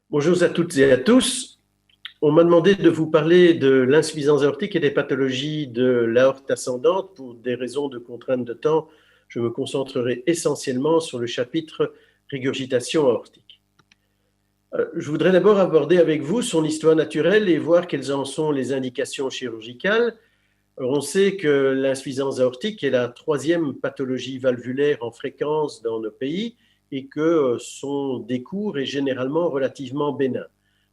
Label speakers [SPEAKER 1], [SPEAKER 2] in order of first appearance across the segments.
[SPEAKER 1] Bonjour à toutes et à tous. On m'a demandé de vous parler de l'insuffisance aortique et des pathologies de l'aorte ascendante. Pour des raisons de contrainte de temps, je me concentrerai essentiellement sur le chapitre régurgitation aortique. Je voudrais d'abord aborder avec vous son histoire naturelle et voir quelles en sont les indications chirurgicales. On sait que l'insuffisance aortique est la troisième pathologie valvulaire en fréquence dans nos pays et que son décours est généralement relativement bénin.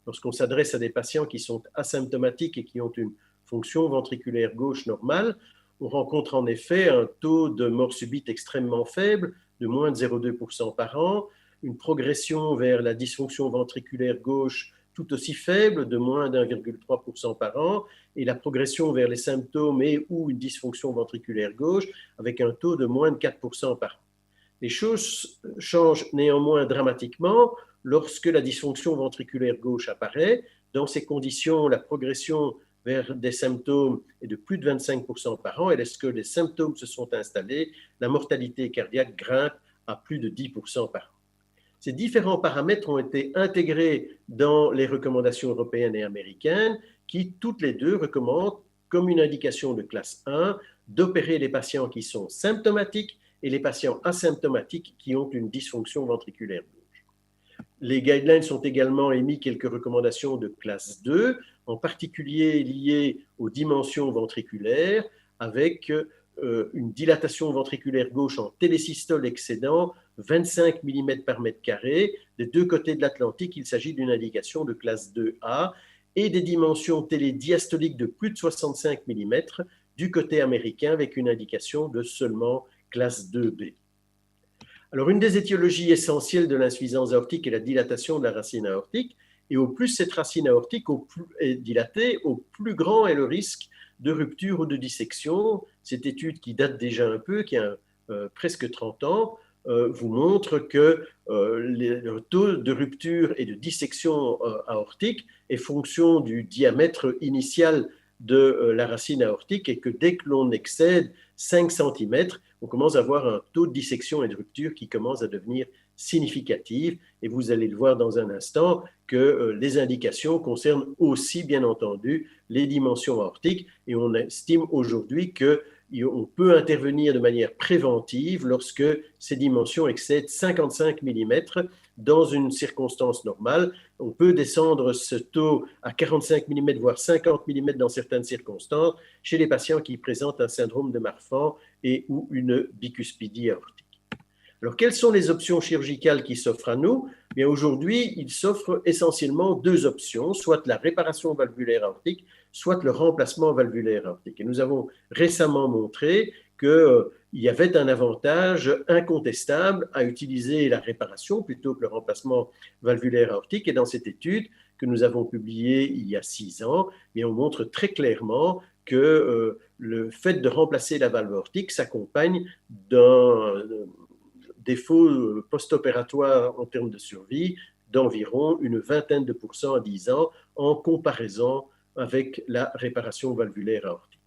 [SPEAKER 1] Lorsqu'on s'adresse à des patients qui sont asymptomatiques et qui ont une fonction ventriculaire gauche normale, on rencontre en effet un taux de mort subite extrêmement faible, de moins de 0,2% par an, une progression vers la dysfonction ventriculaire gauche tout aussi faible, de moins d'1,3% par an, et la progression vers les symptômes et ou une dysfonction ventriculaire gauche avec un taux de moins de 4% par an. Les choses changent néanmoins dramatiquement lorsque la dysfonction ventriculaire gauche apparaît. Dans ces conditions, la progression vers des symptômes est de plus de 25% par an, et lorsque les symptômes se sont installés, la mortalité cardiaque grimpe à plus de 10% par an. Ces différents paramètres ont été intégrés dans les recommandations européennes et américaines qui, toutes les deux, recommandent, comme une indication de classe 1, d'opérer les patients qui sont symptomatiques et les patients asymptomatiques qui ont une dysfonction ventriculaire gauche. Les guidelines ont également émis quelques recommandations de classe 2, en particulier liées aux dimensions ventriculaires, avec une dilatation ventriculaire gauche en télésystole excédant 25 mm par mètre carré. Des deux côtés de l'Atlantique, il s'agit d'une indication de classe 2A et des dimensions télédiastoliques de plus de 65 mm du côté américain avec une indication de seulement classe 2B. Alors, une des étiologies essentielles de l'insuffisance aortique est la dilatation de la racine aortique. Et au plus cette racine aortique est dilatée, au plus grand est le risque de rupture ou de dissection. Cette étude qui date déjà un peu, qui a presque 30 ans, vous montre que le taux de rupture et de dissection aortique est fonction du diamètre initial de la racine aortique et que dès que l'on excède 5 cm, on commence à avoir un taux de dissection et de rupture qui commence à devenir significatif. Et vous allez le voir dans un instant que les indications concernent aussi, bien entendu, les dimensions aortiques. Et on estime aujourd'hui qu'on peut intervenir de manière préventive lorsque ces dimensions excèdent 55 mm dans une circonstance normale. On peut descendre ce taux à 45 mm, voire 50 mm dans certaines circonstances, chez les patients qui présentent un syndrome de Marfan et ou une bicuspidie aortique. Alors, quelles sont les options chirurgicales qui s'offrent à nous? Bien, aujourd'hui, il s'offre essentiellement deux options, soit la réparation valvulaire aortique, soit le remplacement valvulaire aortique. Et nous avons récemment montré qu'il y avait un avantage incontestable à utiliser la réparation plutôt que le remplacement valvulaire aortique. Et dans cette étude que nous avons publiée il y a 6 ans, bien, on montre très clairement que le fait de remplacer la valve aortique s'accompagne d'un défaut post-opératoire en termes de survie d'environ une vingtaine de pourcents à 10 ans en comparaison avec la réparation valvulaire aortique.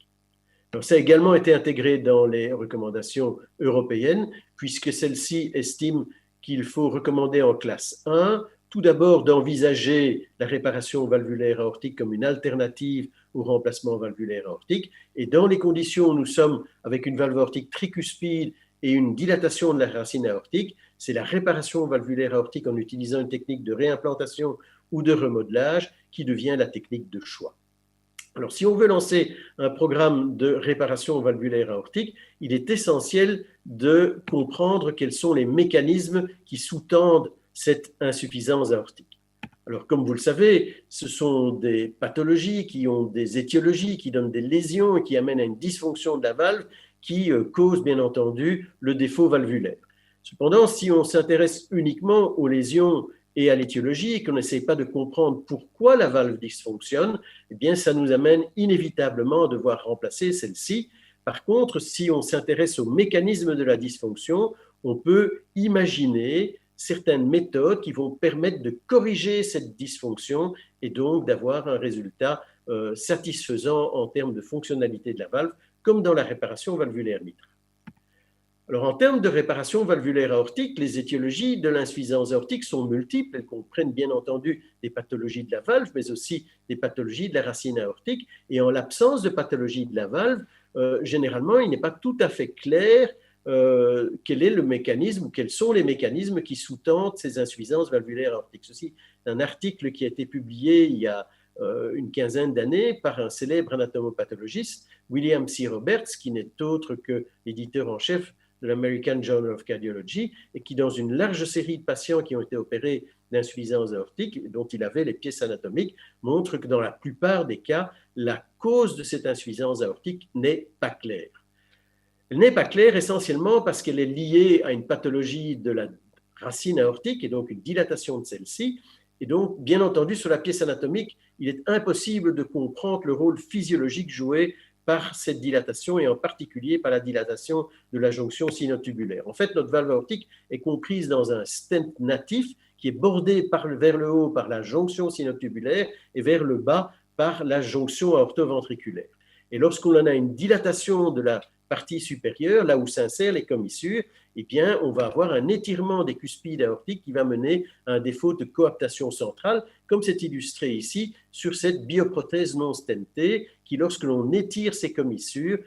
[SPEAKER 1] Alors, ça a également été intégré dans les recommandations européennes, puisque celles-ci estiment qu'il faut recommander en classe 1, tout d'abord d'envisager la réparation valvulaire aortique comme une alternative au remplacement valvulaire aortique. Et dans les conditions où nous sommes avec une valve aortique tricuspide et une dilatation de la racine aortique, c'est la réparation valvulaire aortique en utilisant une technique de réimplantation ou de remodelage qui devient la technique de choix. Alors, si on veut lancer un programme de réparation valvulaire aortique, il est essentiel de comprendre quels sont les mécanismes qui sous-tendent cette insuffisance aortique. Alors, comme vous le savez, ce sont des pathologies qui ont des étiologies, qui donnent des lésions et qui amènent à une dysfonction de la valve qui cause, bien entendu, le défaut valvulaire. Cependant, si on s'intéresse uniquement aux lésions et à l'étiologie et qu'on n'essaie pas de comprendre pourquoi la valve dysfonctionne, eh bien, ça nous amène inévitablement à devoir remplacer celle-ci. Par contre, si on s'intéresse au mécanisme de la dysfonction, on peut imaginer certaines méthodes qui vont permettre de corriger cette dysfonction et donc d'avoir un résultat satisfaisant en termes de fonctionnalité de la valve, comme dans la réparation valvulaire mitrale. Alors, en termes de réparation valvulaire aortique, les étiologies de l'insuffisance aortique sont multiples. Elles comprennent bien entendu des pathologies de la valve, mais aussi des pathologies de la racine aortique. Et en l'absence de pathologie de la valve, généralement, il n'est pas tout à fait clair quel est le mécanisme ou quels sont les mécanismes qui sous-tendent ces insuffisances valvulaires aortiques. Ceci est un article qui a été publié il y a une quinzaine d'années par un célèbre anatomopathologiste, William C. Roberts, qui n'est autre que l'éditeur en chef de l'American Journal of Cardiology, et qui, dans une large série de patients qui ont été opérés d'insuffisance aortique, dont il avait les pièces anatomiques, montre que dans la plupart des cas, la cause de cette insuffisance aortique n'est pas claire. Elle n'est pas claire essentiellement parce qu'elle est liée à une pathologie de la racine aortique et donc une dilatation de celle-ci. Et donc, bien entendu, sur la pièce anatomique, il est impossible de comprendre le rôle physiologique joué par cette dilatation et en particulier par la dilatation de la jonction sinotubulaire. En fait, notre valve aortique est comprise dans un stent natif qui est bordé vers le haut par la jonction sinotubulaire et vers le bas par la jonction aortoventriculaire. Et lorsqu'on en a une dilatation de la partie supérieure, là où s'insèrent les commissures, eh bien, on va avoir un étirement des cuspides aortiques qui va mener à un défaut de coaptation centrale, comme c'est illustré ici sur cette bioprothèse non stentée, qui, lorsque l'on étire ces commissures,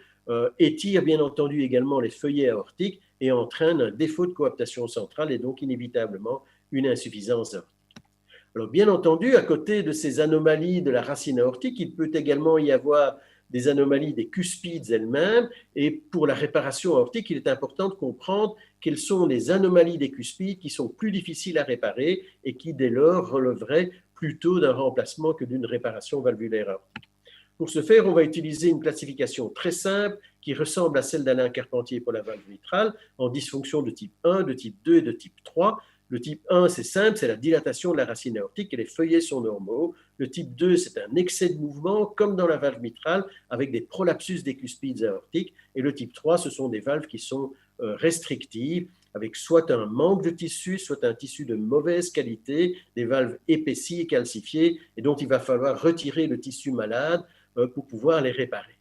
[SPEAKER 1] étire bien entendu également les feuillets aortiques et entraîne un défaut de coaptation centrale et donc inévitablement une insuffisance aortique. Alors, bien entendu, à côté de ces anomalies de la racine aortique, il peut également y avoir des anomalies des cuspides elles-mêmes. Et pour la réparation aortique, il est important de comprendre quelles sont les anomalies des cuspides qui sont plus difficiles à réparer et qui, dès lors, relèveraient plutôt d'un remplacement que d'une réparation valvulaire aortique. Pour ce faire, on va utiliser une classification très simple qui ressemble à celle d'Alain Carpentier pour la valve mitrale en dysfonction de type 1, de type 2 et de type 3. Le type 1, c'est simple, c'est la dilatation de la racine aortique et les feuillets sont normaux. Le type 2, c'est un excès de mouvement, comme dans la valve mitrale, avec des prolapsus des cuspides aortiques. Et le type 3, ce sont des valves qui sont restrictives, avec soit un manque de tissu, soit un tissu de mauvaise qualité, des valves épaissies et calcifiées, et dont il va falloir retirer le tissu malade pour pouvoir les réparer.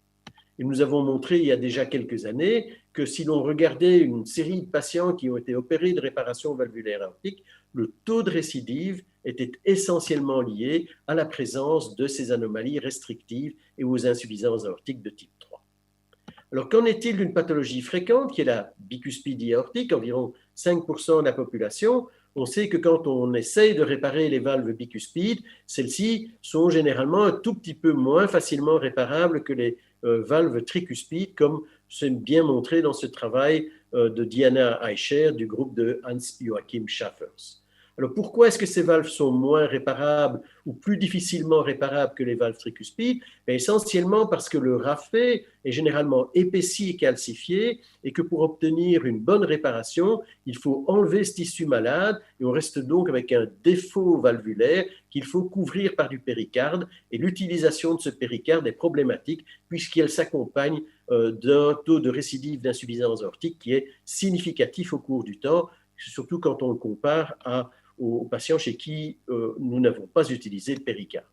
[SPEAKER 1] Et nous avons montré il y a déjà quelques années que si l'on regardait une série de patients qui ont été opérés de réparation valvulaire aortique, le taux de récidive était essentiellement lié à la présence de ces anomalies restrictives et aux insuffisances aortiques de type 3. Alors, qu'en est-il d'une pathologie fréquente qui est la bicuspidie aortique, environ 5% de la population? On sait que quand on essaye de réparer les valves bicuspides, celles-ci sont généralement un tout petit peu moins facilement réparables que les valves tricuspides, comme c'est bien montré dans ce travail de Diana Eicher du groupe de Hans-Joachim Schaffers. Alors, pourquoi est-ce que ces valves sont moins réparables ou plus difficilement réparables que les valves tricuspides? Essentiellement parce que le rafet est généralement épaissi et calcifié et que pour obtenir une bonne réparation, il faut enlever ce tissu malade et on reste donc avec un défaut valvulaire qu'il faut couvrir par du péricarde et l'utilisation de ce péricarde est problématique puisqu'elle s'accompagne d'un taux de récidive d'insuffisance aortique qui est significatif au cours du temps, surtout quand on le compare aux patients chez qui nous n'avons pas utilisé le péricarde.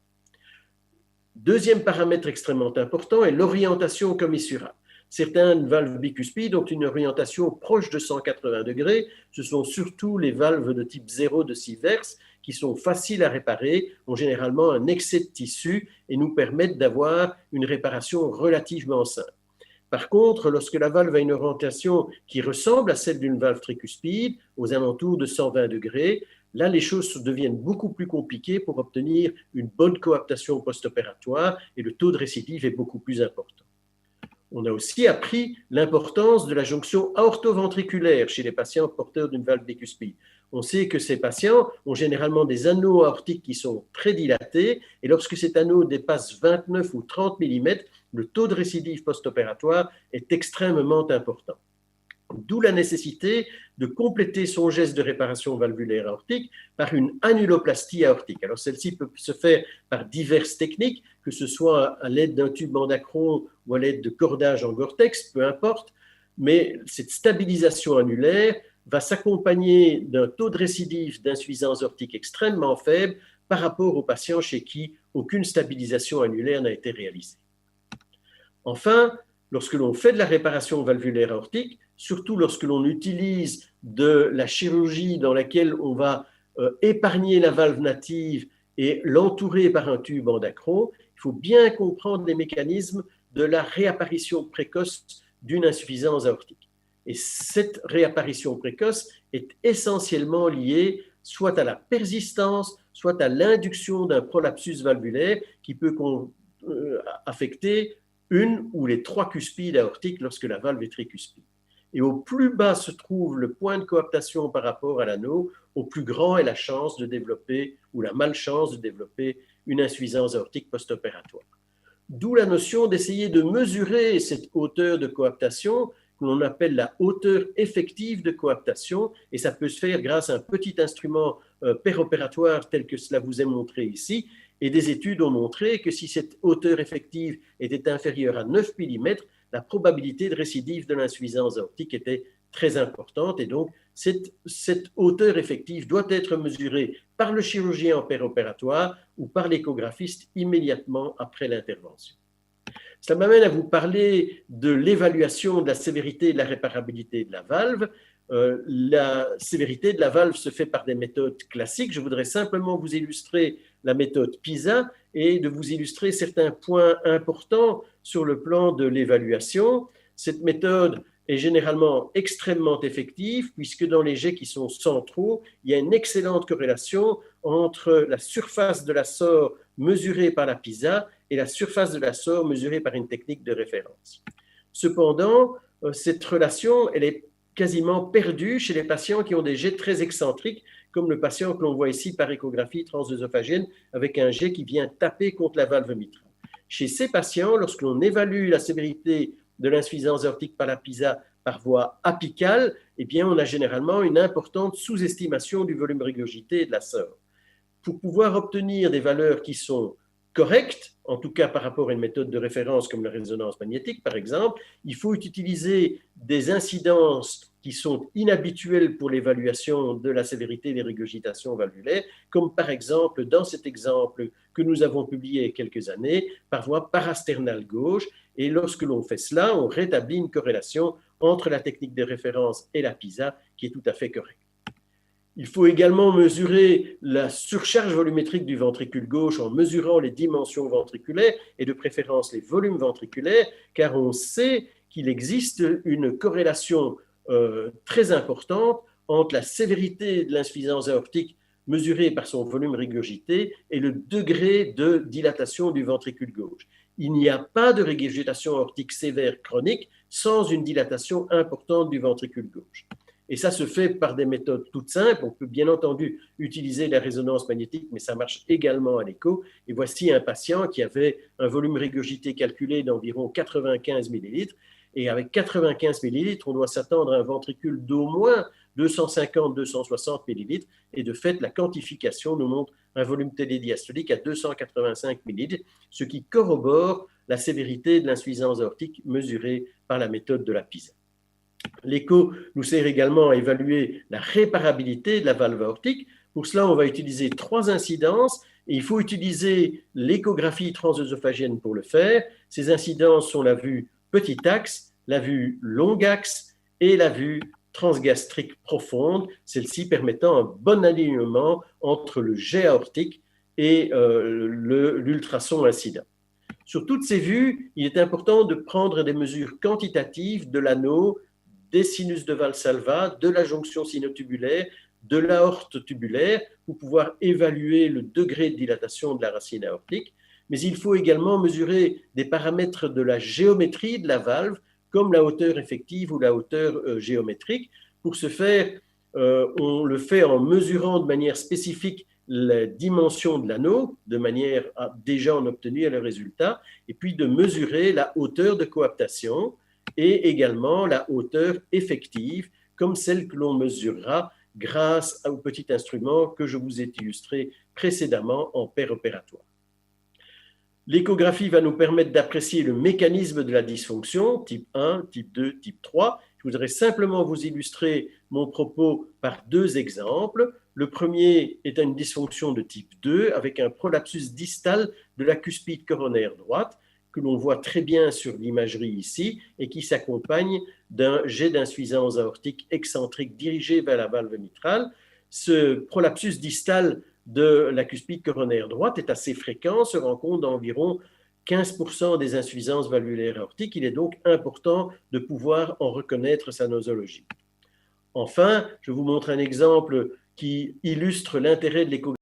[SPEAKER 1] Deuxième paramètre extrêmement important est l'orientation commissurale. Certaines valves bicuspides ont une orientation proche de 180 degrés. Ce sont surtout les valves de type 0 de Sievers qui sont faciles à réparer, ont généralement un excès de tissu et nous permettent d'avoir une réparation relativement simple. Par contre, lorsque la valve a une orientation qui ressemble à celle d'une valve tricuspide, aux alentours de 120 degrés, là, les choses deviennent beaucoup plus compliquées pour obtenir une bonne coaptation post-opératoire et le taux de récidive est beaucoup plus important. On a aussi appris l'importance de la jonction aortoventriculaire chez les patients porteurs d'une valve bicuspide. On sait que ces patients ont généralement des anneaux aortiques qui sont très dilatés et lorsque cet anneau dépasse 29 ou 30 mm, le taux de récidive post-opératoire est extrêmement important. D'où la nécessité de compléter son geste de réparation valvulaire aortique par une annuloplastie aortique. Alors celle-ci peut se faire par diverses techniques, que ce soit à l'aide d'un tube endacron ou à l'aide de cordage en Gore-Tex, peu importe, mais cette stabilisation annulaire va s'accompagner d'un taux de récidive d'insuffisance aortique extrêmement faible par rapport aux patients chez qui aucune stabilisation annulaire n'a été réalisée. Enfin, lorsque l'on fait de la réparation valvulaire aortique, surtout lorsque l'on utilise de la chirurgie dans laquelle on va épargner la valve native et l'entourer par un tube endacron, il faut bien comprendre les mécanismes de la réapparition précoce d'une insuffisance aortique. Et cette réapparition précoce est essentiellement liée soit à la persistance, soit à l'induction d'un prolapsus valvulaire qui peut affecter une ou les trois cuspides aortiques lorsque la valve est tricuspide. Et au plus bas se trouve le point de coaptation par rapport à l'anneau, au plus grand est la chance de développer ou la malchance de développer une insuffisance aortique post-opératoire. D'où la notion d'essayer de mesurer cette hauteur de coaptation que l'on appelle la hauteur effective de coaptation, et ça peut se faire grâce à un petit instrument péropératoire tel que cela vous est montré ici, et des études ont montré que si cette hauteur effective était inférieure à 9 mm, la probabilité de récidive de l'insuffisance aortique était très importante, et donc cette hauteur effective doit être mesurée par le chirurgien en péropératoire ou par l'échographiste immédiatement après l'intervention. Cela m'amène à vous parler de l'évaluation de la sévérité et de la réparabilité de la valve. La sévérité de la valve se fait par des méthodes classiques. Je voudrais simplement vous illustrer la méthode PISA et de vous illustrer certains points importants sur le plan de l'évaluation. Cette méthode est généralement extrêmement effective puisque dans les jets qui sont centraux, il y a une excellente corrélation entre la surface de la SOR mesurée par la PISA et la surface de la SOR mesurée par une technique de référence. Cependant, cette relation, elle est quasiment perdue chez les patients qui ont des jets très excentriques, comme le patient que l'on voit ici par échographie transœsophagienne avec un jet qui vient taper contre la valve mitrale. Chez ces patients, lorsque l'on évalue la sévérité de l'insuffisance aortique par la PISA par voie apicale, eh bien, on a généralement une importante sous-estimation du volume régurgité et de la SOR. Pour pouvoir obtenir des valeurs qui sont correctes, en tout cas par rapport à une méthode de référence comme la résonance magnétique, par exemple, il faut utiliser des incidences qui sont inhabituelles pour l'évaluation de la sévérité des régurgitations valvulaires, comme par exemple dans cet exemple que nous avons publié il y a quelques années, par voie parasternale gauche. Et lorsque l'on fait cela, on rétablit une corrélation entre la technique de référence et la PISA qui est tout à fait correcte. Il faut également mesurer la surcharge volumétrique du ventricule gauche en mesurant les dimensions ventriculaires et de préférence les volumes ventriculaires, car on sait qu'il existe une corrélation très importante entre la sévérité de l'insuffisance aortique mesurée par son volume régurgité et le degré de dilatation du ventricule gauche. Il n'y a pas de régurgitation aortique sévère chronique sans une dilatation importante du ventricule gauche. Et ça se fait par des méthodes toutes simples. On peut bien entendu utiliser la résonance magnétique, mais ça marche également à l'écho. Et voici un patient qui avait un volume régurgité calculé d'environ 95 millilitres. Et avec 95 millilitres, on doit s'attendre à un ventricule d'au moins 250-260 millilitres. Et de fait, la quantification nous montre un volume télédiastolique à 285 millilitres, ce qui corrobore la sévérité de l'insuffisance aortique mesurée par la méthode de la PISA. L'écho nous sert également à évaluer la réparabilité de la valve aortique. Pour cela, on va utiliser 3 incidences et il faut utiliser l'échographie transœsophagienne pour le faire. Ces incidences sont la vue petit axe, la vue long axe et la vue transgastrique profonde, celle-ci permettant un bon alignement entre le jet aortique et l'ultrason incident. Sur toutes ces vues, il est important de prendre des mesures quantitatives de l'anneau, des sinus de Valsalva, de la jonction sinotubulaire, de l'aorte tubulaire pour pouvoir évaluer le degré de dilatation de la racine aortique. Mais il faut également mesurer des paramètres de la géométrie de la valve, comme la hauteur effective ou la hauteur géométrique. Pour ce faire, on le fait en mesurant de manière spécifique la dimension de l'anneau, de manière à déjà en obtenir le résultat, et puis de mesurer la hauteur de coaptation, et également la hauteur effective, comme celle que l'on mesurera grâce au petit instrument que je vous ai illustré précédemment en péropératoire. L'échographie va nous permettre d'apprécier le mécanisme de la dysfonction, type 1, type 2, type 3. Je voudrais simplement vous illustrer mon propos par 2 exemples. Le premier est une dysfonction de type 2 avec un prolapsus distal de la cuspide coronaire droite. que l'on voit très bien sur l'imagerie ici et qui s'accompagne d'un jet d'insuffisance aortique excentrique dirigé vers la valve mitrale. Ce prolapsus distal de la cuspide coronaire droite est assez fréquent, se rencontre dans environ 15% des insuffisances valvulaires aortiques. Il est donc important de pouvoir en reconnaître sa nosologie. Enfin, je vous montre un exemple qui illustre l'intérêt de l'échographie